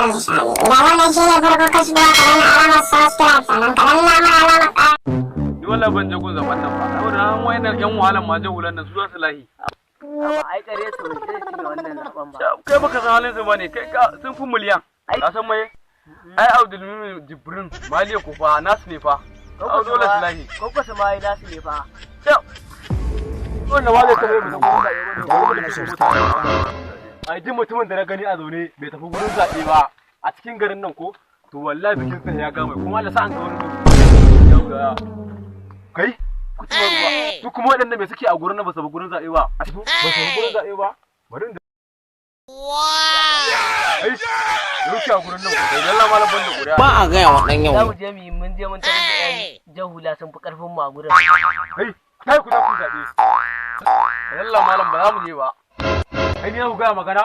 yanzu shani. Idan wannan shi ne farko ka shigo ka danna alamar subscribe sannan ka danna mana alamar ƙara. Ni wallahi ban je gun zaman nan ba. Saboda an wayannan ƴan wahalan ma je wulan nan su za su lahi. Amma ai kare su zai cinye wannan zaben ba. Kai baka san halin su bane, kai ka sun fi miliyan. Ka san mai? Ai Abdulmumin Jibrin Maliya ko fa nasu ne fa. Au dole su lahi. Ko su ma yi nasu ne fa. Wannan ma zai tafi mu ai duk mutumin da na gani a zaune bai tafi gurin zaɓe ba a cikin garin nan ko to wallahi bikin sa ya gama kuma Allah sa an ga wani yauga kai ku ci ruwa su kuma waɗanda mai suke a gurin nan ba su ba gurin zaɓe ba a cikin ba su gurin zaɓe ba bari da ai ruki a gurin nan ko dai Allah malam banda kuriya ba a ga ya wadan yau za mu je mun je mun tafi da jahula sun fi karfin mu a gurin kai ku da ku zaɓe Allah malam ba za mu je ba kai ne ku ga magana